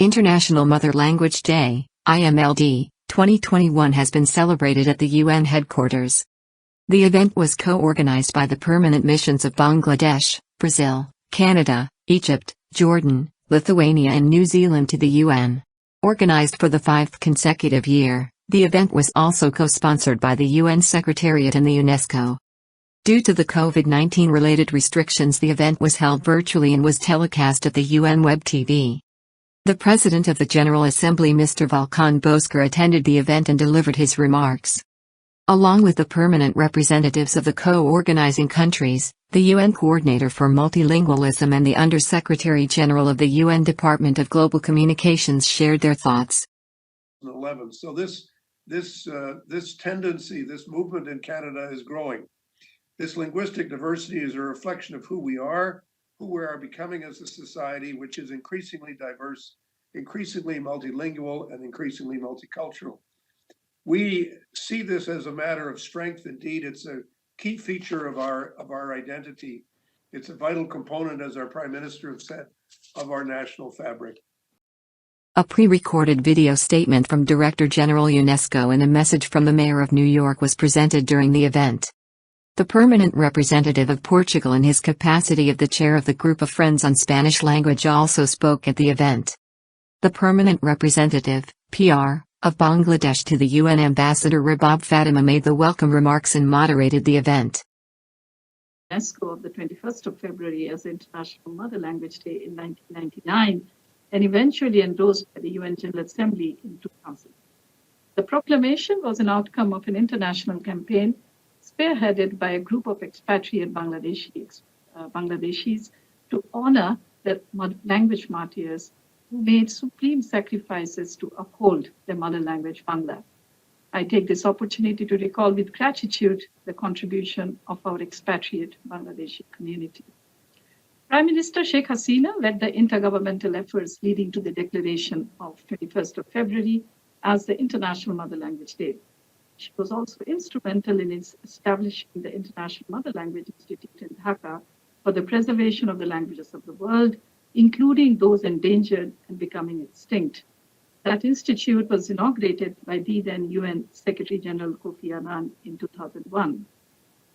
International Mother Language Day, IMLD, 2021 has been celebrated at the UN headquarters. The event was co-organized by the permanent missions of Bangladesh, Brazil, Canada, Egypt, Jordan, Lithuania and New Zealand to the UN. Organized for the 5th consecutive year, the event was also co-sponsored by the UN Secretariat and the UNESCO. Due to the COVID-19 related restrictions, the event was held virtually and was telecast at the UN Web TV. The President of the General Assembly Mr. Volkan Bozkir attended the event and delivered his remarks. Along with the permanent representatives of the co-organizing countries, the UN Coordinator for Multilingualism and the Under-Secretary-General of the UN Department of Global Communications shared their thoughts. So this tendency, this movement in Canada is growing. This linguistic diversity is a reflection of who we are becoming as a society, which is increasingly diverse, increasingly multilingual, and increasingly multicultural. We see this as a matter of strength. Indeed, it's a key feature of our identity. It's a vital component, as our Prime Minister has said, of our national fabric. A pre-recorded video statement from Director General UNESCO and a message from the Mayor of New York was presented during the event. The permanent representative of Portugal in his capacity of the chair of the Group of Friends on Spanish Language also spoke at the event. The permanent representative, PR, of Bangladesh to the UN Ambassador Rabab Fatima made the welcome remarks and moderated the event. UNESCO of the 21st of February as International Mother Language Day in 1999 and eventually endorsed by the UN General Assembly in 2000. The proclamation was an outcome of an international campaign spearheaded by a group of expatriate Bangladeshis to honor the language martyrs who made supreme sacrifices to uphold their mother language Bangla. I take this opportunity to recall with gratitude the contribution of our expatriate Bangladeshi community. Prime Minister Sheikh Hasina led the intergovernmental efforts leading to the declaration of 21st of February as the International Mother Language Day. She was also instrumental in establishing the International Mother Language Institute in Dhaka for the preservation of the languages of the world, including those endangered and becoming extinct. That institute was inaugurated by the then UN Secretary General Kofi Annan in 2001.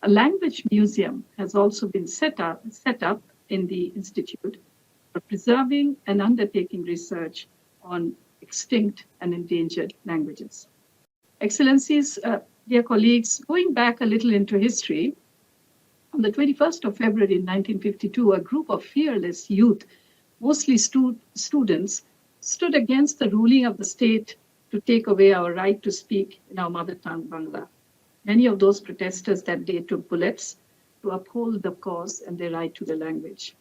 A language museum has also been set up in the institute for preserving and undertaking research on extinct and endangered languages. Excellencies, dear colleagues, going back a little into history, on the 21st of February 1952, a group of fearless youth, mostly students, stood against the ruling of the state to take away our right to speak in our mother tongue, Bangla. Many of those protesters that day took bullets to uphold the cause and their right to the language.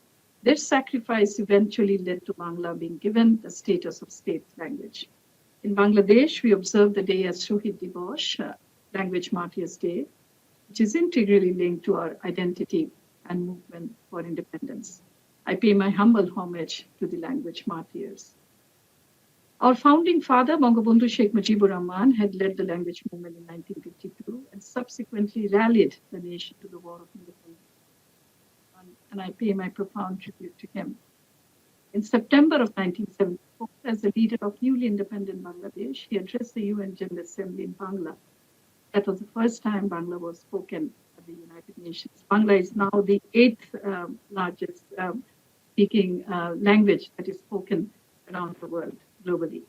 Their sacrifice eventually led to Bangla being given the status of state language. In Bangladesh, we observe the day as Shohid Dibosh, Language Martyrs Day, which is integrally linked to our identity and movement for independence. I pay my humble homage to the language martyrs. Our founding father, Bangabandhu Sheikh Mujibur Rahman, had led the language movement in 1952 and subsequently rallied the nation to the War of Independence. And I pay my profound tribute to him. In September of 1974, as the leader of newly independent Bangladesh, he addressed the UN General Assembly in Bangla. That was the first time Bangla was spoken at the United Nations. Bangla is now the 8th largest speaking language that is spoken around the world globally.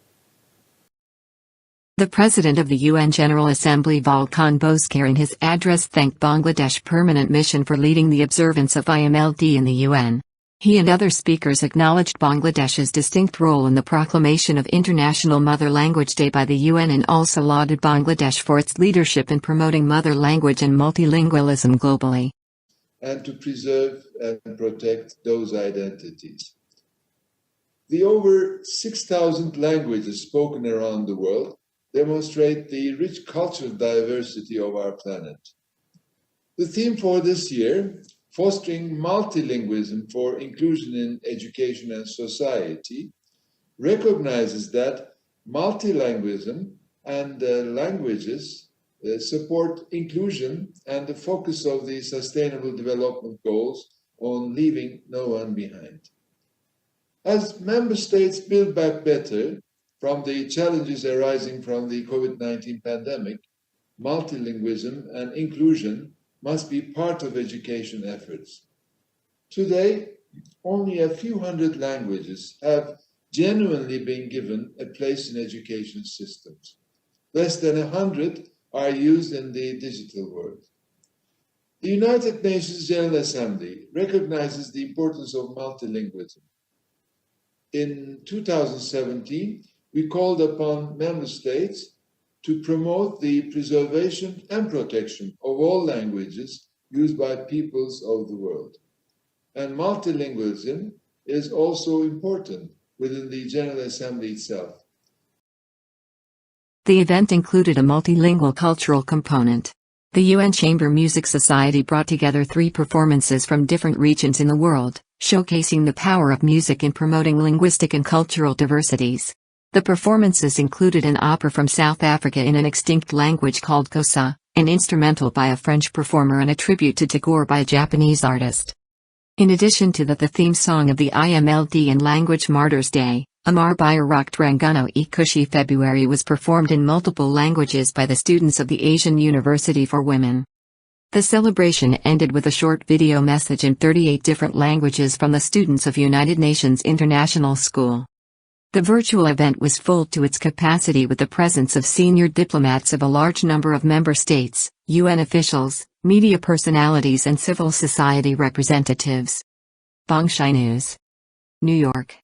The President of the UN General Assembly Volkan Bozkir in his address thanked Bangladesh Permanent Mission for leading the observance of IMLD in the UN. He and other speakers acknowledged Bangladesh's distinct role in the proclamation of International Mother Language Day by the UN and also lauded Bangladesh for its leadership in promoting mother language and multilingualism globally. And to preserve and protect those identities. The over 6,000 languages spoken around the world demonstrate the rich cultural diversity of our planet. The theme for this year, Fostering Multilingualism for Inclusion in Education and Society, recognizes that multilingualism and languages support inclusion and the focus of the Sustainable Development Goals on leaving no one behind. As member states build back better from the challenges arising from the COVID-19 pandemic, multilingualism and inclusion must be part of education efforts. Today, only a few hundred languages have genuinely been given a place in education systems. Less than 100 are used in the digital world. The United Nations General Assembly recognizes the importance of multilingualism. In 2017, we called upon member states to promote the preservation and protection of all languages used by peoples of the world. And multilingualism is also important within the General Assembly itself. The event included a multilingual cultural component. The UN Chamber Music Society brought together 3 performances from different regions in the world, showcasing the power of music in promoting linguistic and cultural diversities. The performances included an opera from South Africa in an extinct language called Xhosa, an instrumental by a French performer and a tribute to Tagore by a Japanese artist. In addition to that, the theme song of the IMLD and Language Martyrs Day, Amar Bhayarak Dranguno e Kushi February, was performed in multiple languages by the students of the Asian University for Women. The celebration ended with a short video message in 38 different languages from the students of United Nations International School. The virtual event was full to its capacity with the presence of senior diplomats of a large number of member states, UN officials, media personalities and civil society representatives. Bongshai News. New York.